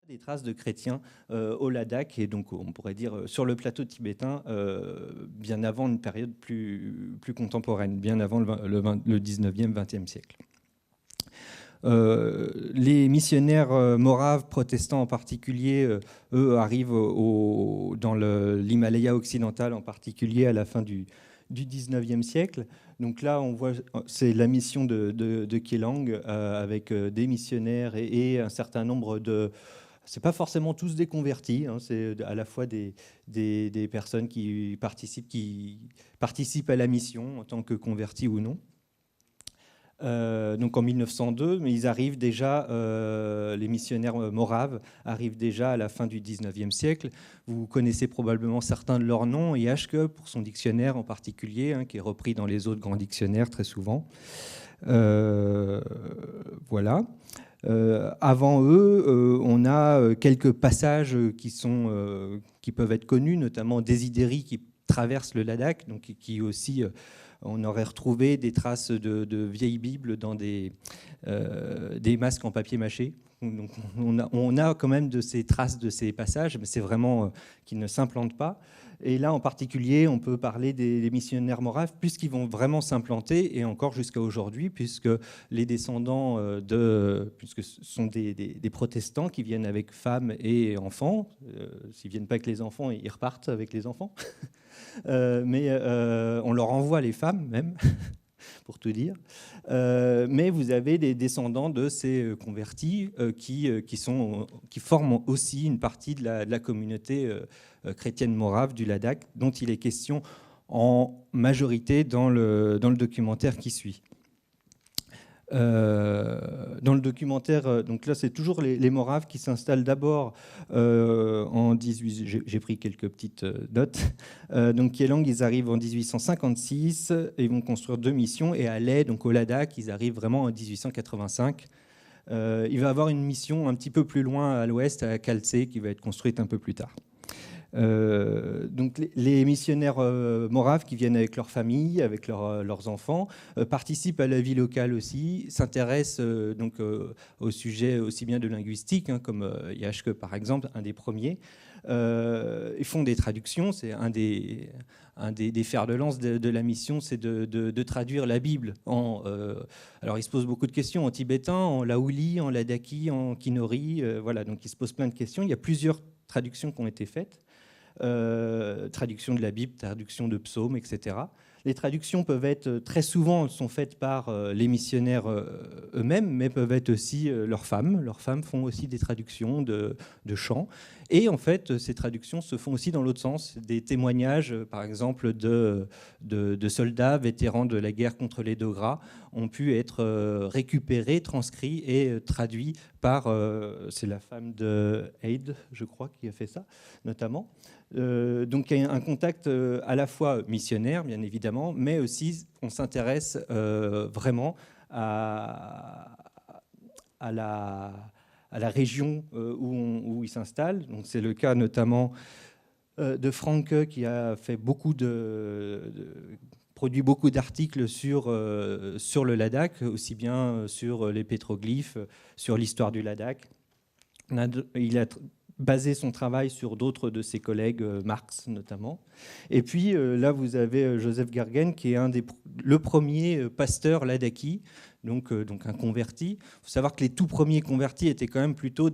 des traces de chrétiens au Ladakh et donc on pourrait dire sur le plateau tibétain bien avant une période plus contemporaine, bien avant le 19e, 20e siècle. Les missionnaires moraves protestants en particulier, eux arrivent dans l'Himalaya occidental en particulier à la fin du 19e siècle. Donc là, on voit, c'est la mission de Kelang avec des missionnaires et un certain nombre de... C'est pas forcément tous des convertis, hein, c'est à la fois des personnes qui participent à la mission en tant que convertis ou non. Donc en 1902, mais ils arrivent déjà, les missionnaires moraves arrivent déjà à la fin du 19e siècle. Vous connaissez probablement certains de leurs noms, Yashke pour son dictionnaire en particulier, hein, qui est repris dans les autres grands dictionnaires très souvent. Voilà. Avant eux, on a quelques passages qui peuvent être connus, notamment Désidéry qui traverse le Ladakh, donc qui aussi... on aurait retrouvé des traces de vieilles Bibles dans des masques en papier mâché. Donc on a quand même de ces traces de ces passages, mais c'est vraiment qu'ils ne s'implantent pas. Et là, en particulier, on peut parler des missionnaires moraves, puisqu'ils vont vraiment s'implanter, et encore jusqu'à aujourd'hui, puisque les descendants puisque ce sont des protestants qui viennent avec femmes et enfants. S'ils ne viennent pas avec les enfants, ils repartent avec les enfants. Mais on leur envoie les femmes, même, pour tout dire. Mais vous avez des descendants de ces convertis qui forment aussi une partie de la communauté chrétienne morave du Ladakh, dont il est question en majorité dans le documentaire qui suit. Dans le documentaire, donc là c'est toujours les Moraves qui s'installent d'abord en 18... J'ai pris quelques petites notes. Donc Kelang, ils arrivent en 1856 et ils vont construire 2 missions, et à Leh, donc au Ladakh, ils arrivent vraiment en 1885. Il va y avoir une mission un petit peu plus loin à l'ouest, à Khaltse, qui va être construite un peu plus tard. Donc les missionnaires moraves qui viennent avec leur famille, avec leurs enfants, participent à la vie locale aussi, s'intéressent donc au sujet aussi bien de linguistique, hein, comme Yashke par exemple, un des premiers. Ils font des traductions, c'est un des fers de lance de la mission, c'est de traduire la Bible alors ils se posent beaucoup de questions en tibétain, en laouli, en ladakhi, en kinori, voilà, donc ils se posent plein de questions. Il y a plusieurs traductions qui ont été faites. Traduction de la Bible, traduction de psaumes, etc. Les traductions peuvent être, très souvent, sont faites par les missionnaires eux-mêmes, mais peuvent être aussi leurs femmes. Leurs femmes font aussi des traductions de chants. Et en fait, ces traductions se font aussi dans l'autre sens. Des témoignages, par exemple, de soldats vétérans de la guerre contre les Dogras ont pu être récupérés, transcrits et traduits par... c'est la femme de Haid, je crois, qui a fait ça, notamment. Donc il y a un contact à la fois missionnaire, bien évidemment, mais aussi on s'intéresse vraiment à la région où il s'installe. Donc c'est le cas notamment de Franke, qui a fait produit beaucoup d'articles sur le Ladakh, aussi bien sur les pétroglyphes, sur l'histoire du Ladakh. Il a basé son travail sur d'autres de ses collègues, Marx notamment. Et puis là, vous avez Joseph Gargen, qui est le premier pasteur ladakhi, donc un converti. Il faut savoir que les tout premiers convertis étaient quand même plutôt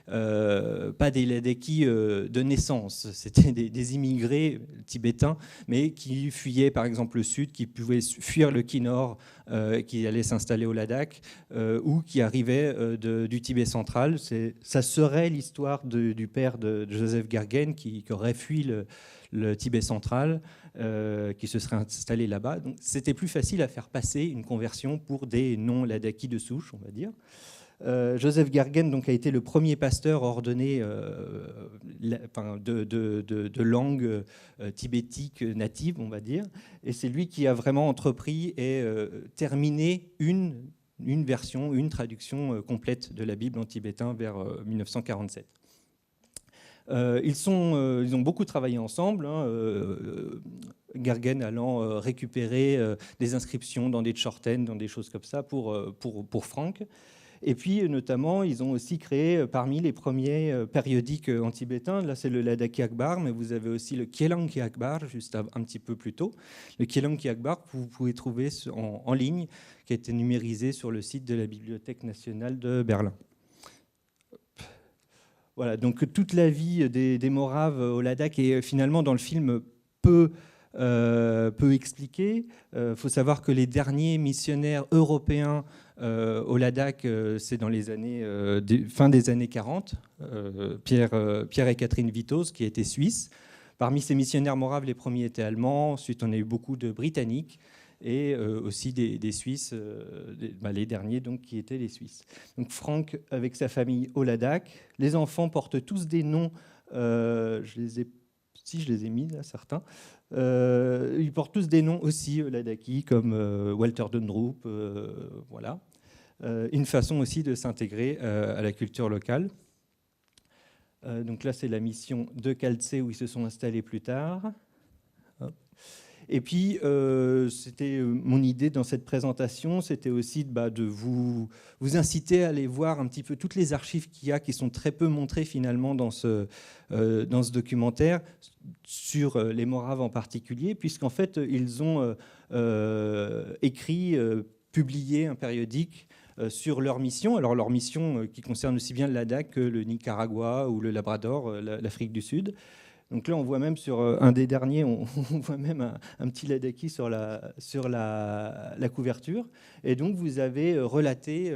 pas des ladakis de naissance, c'était des immigrés tibétains, mais qui fuyaient par exemple le sud, qui pouvaient fuir le Kinor, qui allaient s'installer au Ladakh, ou qui arrivaient du Tibet central. Ça serait l'histoire du père de Joseph Gargen qui aurait fui le Tibet central, qui se serait installé là-bas. Donc, c'était plus facile à faire passer une conversion pour des non-ladakis de souche, on va dire. Joseph Gargen donc, a été le premier pasteur ordonné de langue tibétique native, on va dire. Et c'est lui qui a vraiment entrepris et terminé une version, une traduction complète de la Bible en tibétain vers 1947. Ils ont beaucoup travaillé ensemble, hein, Gargen allant récupérer des inscriptions dans des tchorten, dans des choses comme ça pour Franck. Et puis, notamment, ils ont aussi créé parmi les premiers périodiques en tibétain. Là, c'est le Ladakhi Akbar, mais vous avez aussi le Kielanki Akbar, juste un petit peu plus tôt. Le Kielanki Akbar, que vous pouvez trouver en ligne, qui a été numérisé sur le site de la Bibliothèque nationale de Berlin. Voilà, donc toute la vie des Moraves au Ladakh est finalement dans le film peu expliquée. Faut savoir que les derniers missionnaires européens au Ladakh, c'est dans les années, fin des années 40, Pierre et Catherine Witos, qui étaient suisses. Parmi ces missionnaires moraves, les premiers étaient allemands, ensuite on a eu beaucoup de Britanniques, et aussi des Suisses, les derniers donc, qui étaient les Suisses. Donc Franck avec sa famille au Ladakh. Les enfants portent tous des noms, je les ai mis là, certains. Ils portent tous des noms aussi ladakhi, comme Walter Dundrup, voilà. Une façon aussi de s'intégrer à la culture locale. Donc là, c'est la mission de Kaltse où ils se sont installés plus tard. Hop. Et puis, c'était mon idée dans cette présentation, c'était aussi de vous inciter à aller voir un petit peu toutes les archives qu'il y a, qui sont très peu montrées finalement dans ce documentaire, sur les Moraves en particulier, puisqu'en fait, ils ont écrit, publié un périodique sur leur mission. Alors, leur mission qui concerne aussi bien le Ladakh que le Nicaragua ou le Labrador, l'Afrique du Sud. Donc là, on voit même sur un des derniers, on voit même un petit Ladakhi sur la couverture. Et donc, vous avez relaté,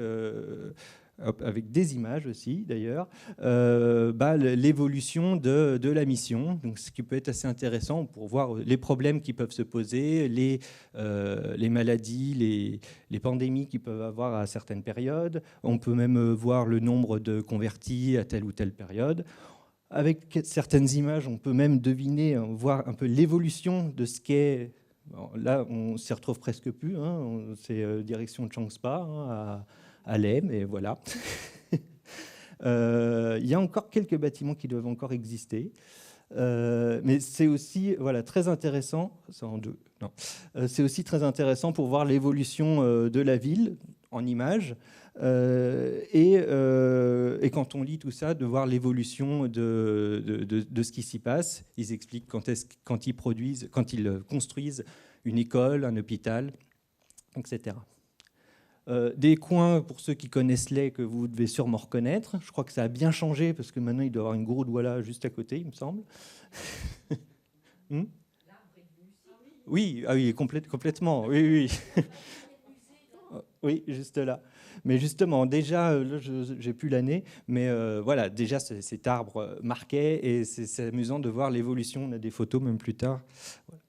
avec des images aussi d'ailleurs, l'évolution de la mission. Donc, ce qui peut être assez intéressant pour voir les problèmes qui peuvent se poser, les maladies, les pandémies qu'ils peuvent avoir à certaines périodes. On peut même voir le nombre de convertis à telle ou telle période. Avec certaines images, on peut même deviner, voir un peu l'évolution de ce qu'est. Là, on s'y retrouve presque plus. Hein, c'est direction Changspa, à Lem, et voilà. Il y a encore quelques bâtiments qui doivent encore exister. Mais c'est aussi très intéressant. C'est en deux. Non. C'est aussi très intéressant pour voir l'évolution de la ville en images. Et quand on lit tout ça, de voir l'évolution de ce qui s'y passe. Ils expliquent quand ils construisent une école, un hôpital, etc. Des coins, pour ceux qui connaissent les, que vous devez sûrement reconnaître. Je crois que ça a bien changé, parce que maintenant, il doit y avoir une Gurudwala juste à côté, il me semble. Oui, ah oui, complètement. Oui, oui. Oui, juste là. Mais justement, déjà, là, je n'ai plus l'année, mais voilà, déjà, cet arbre marquait, et c'est amusant de voir l'évolution. On a des photos même plus tard. Voilà.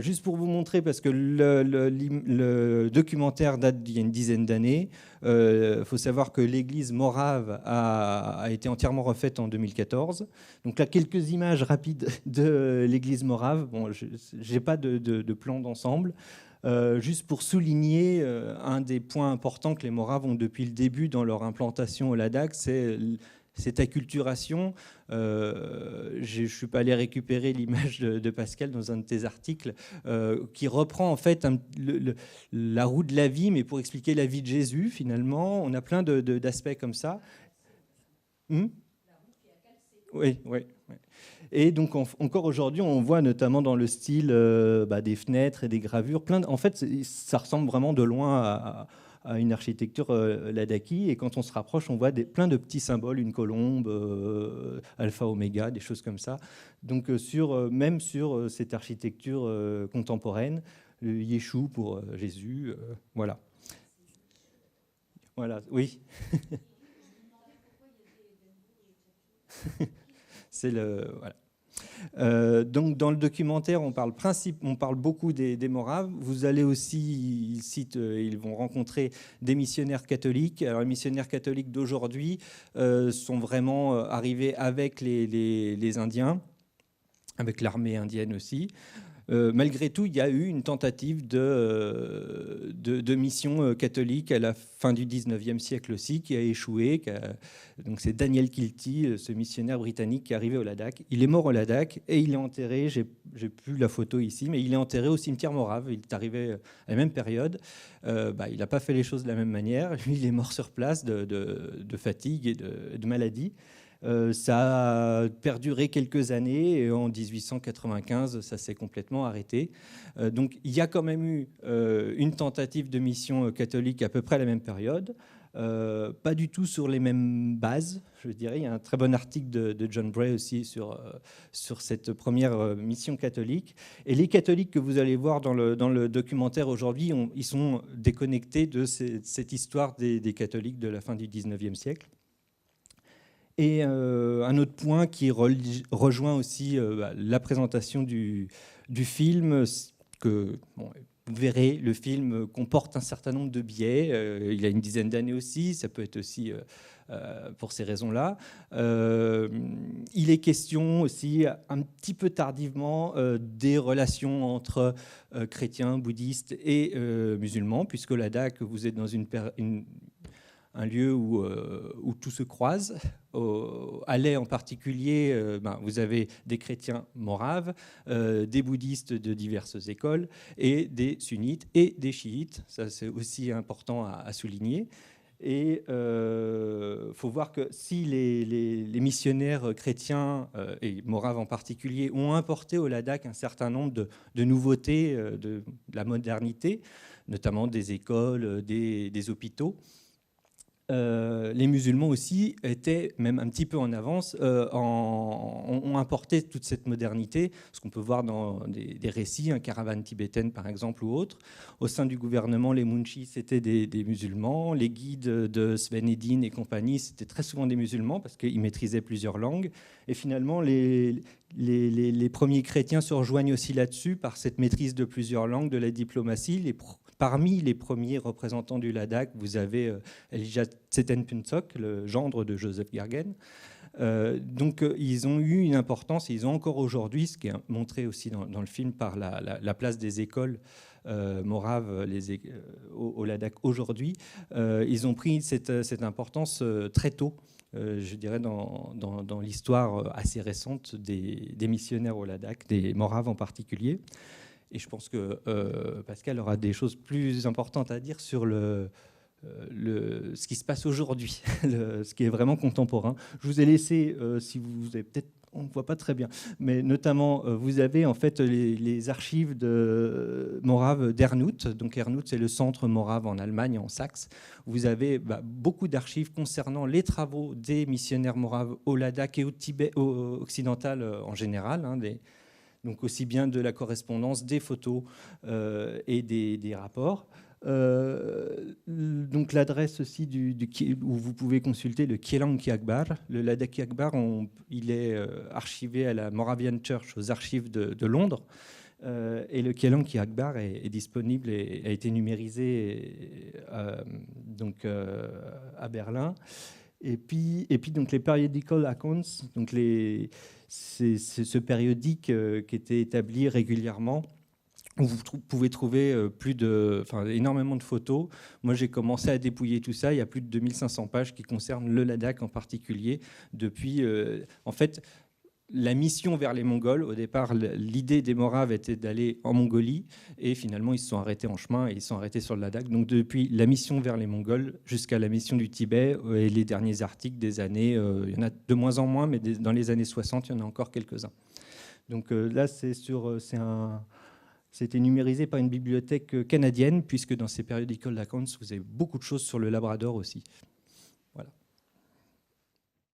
Juste pour vous montrer, parce que le documentaire date d'il y a une dizaine d'années, il faut savoir que l'église morave a été entièrement refaite en 2014. Donc là, quelques images rapides de l'église morave. Bon, je n'ai pas de plan d'ensemble. Juste pour souligner un des points importants que les Moraves ont depuis le début dans leur implantation au Ladakh, c'est cette acculturation. Je ne suis pas allé récupérer l'image de Pascal dans un de tes articles, qui reprend en fait la roue de la vie, mais pour expliquer la vie de Jésus finalement. On a plein d'aspects comme ça. Oui, oui. Et donc encore aujourd'hui, on voit notamment dans le style des fenêtres et des gravures, en fait, ça ressemble vraiment de loin à une architecture ladakhi. Et quand on se rapproche, on voit plein de petits symboles, une colombe, alpha, oméga, des choses comme ça. Donc même sur cette architecture contemporaine, le Yeshua pour Jésus, voilà. Voilà, oui. C'est le voilà. Donc dans le documentaire, on parle beaucoup des Moraves. Vous allez aussi, ils vont rencontrer des missionnaires catholiques. Alors les missionnaires catholiques d'aujourd'hui sont vraiment arrivés avec les Indiens, avec l'armée indienne aussi. malgré tout, il y a eu une tentative de mission catholique à la fin du 19e siècle aussi, qui a échoué. Donc c'est Daniel Kilty, ce missionnaire britannique qui est arrivé au Ladakh. Il est mort au Ladakh et il est enterré, j'ai plus la photo ici, mais il est enterré au cimetière Morave. Il est arrivé à la même période. Il n'a pas fait les choses de la même manière. Lui, il est mort sur place de fatigue et de maladie. Ça a perduré quelques années et en 1895, ça s'est complètement arrêté. Donc il y a quand même eu une tentative de mission catholique à peu près à la même période. Pas du tout sur les mêmes bases, je dirais. Il y a un très bon article de John Bray aussi sur cette première mission catholique. Et les catholiques que vous allez voir dans le documentaire aujourd'hui, ils sont déconnectés de cette histoire des catholiques de la fin du 19e siècle. Et un autre point qui rejoint aussi la présentation du film, que vous verrez, le film comporte un certain nombre de biais. Il a une dizaine d'années aussi, ça peut être aussi pour ces raisons-là. Il est question aussi, un petit peu tardivement, des relations entre chrétiens, bouddhistes et musulmans, puisque Ladakh, vous êtes dans un lieu où tout se croise. À Leh en particulier, vous avez des chrétiens moraves, des bouddhistes de diverses écoles, et des sunnites et des chiites. Ça, c'est aussi important à souligner. Et il faut voir que si les missionnaires chrétiens, et moraves en particulier, ont importé au Ladakh un certain nombre de nouveautés de la modernité, notamment des écoles, des hôpitaux, les musulmans aussi étaient même un petit peu en avance, ont importé toute cette modernité, ce qu'on peut voir dans des récits, caravanes tibétaines par exemple ou autres. Au sein du gouvernement, les munchis c'était des musulmans, les guides de Sven Hedin et compagnie c'était très souvent des musulmans parce qu'ils maîtrisaient plusieurs langues. Et finalement, les premiers chrétiens se rejoignent aussi là-dessus par cette maîtrise de plusieurs langues, de la diplomatie. Parmi les premiers représentants du Ladakh, vous avez Elijah Tsetenpuntsok, le gendre de Joseph Gargen. Donc ils ont eu une importance, et ils ont encore aujourd'hui, ce qui est montré aussi dans le film par la place des écoles moraves au Ladakh aujourd'hui. Ils ont pris cette importance très tôt. Je dirais dans l'histoire assez récente des missionnaires au Ladakh, des Moraves en particulier. Et je pense que Pascal aura des choses plus importantes à dire sur ce qui se passe aujourd'hui, ce qui est vraiment contemporain. Je vous ai laissé, si vous avez peut-être, on ne voit pas très bien, mais notamment, vous avez en fait les archives de Morave d'Ernut. Donc Ernut, c'est le centre morave en Allemagne, en Saxe. Vous avez beaucoup d'archives concernant les travaux des missionnaires moraves au Ladakh et au Tibet occidental en général, donc aussi bien de la correspondance, des photos et des rapports. Donc l'adresse aussi où vous pouvez consulter le Kielanki Akbar. Le Ladakhi Akbar, il est archivé à la Moravian Church aux archives de Londres. Et le Kielanki Akbar est disponible et a été numérisé à Berlin. Et puis donc les periodical accounts, donc c'est ce périodique qui était établi régulièrement, où vous pouvez trouver énormément de photos. Moi, j'ai commencé à dépouiller tout ça. Il y a plus de 2500 pages qui concernent le Ladakh en particulier. Depuis, en fait, la mission vers les Mongols, au départ, l'idée des Moraves était d'aller en Mongolie, et finalement, ils se sont arrêtés en chemin et ils se sont arrêtés sur le Ladakh. Donc, depuis la mission vers les Mongols jusqu'à la mission du Tibet, et les derniers articles des années, il y en a de moins en moins, mais dans les années 60, il y en a encore quelques-uns. Donc là, c'était numérisé par une bibliothèque canadienne, puisque dans ces periodical accounts, vous avez beaucoup de choses sur le Labrador aussi.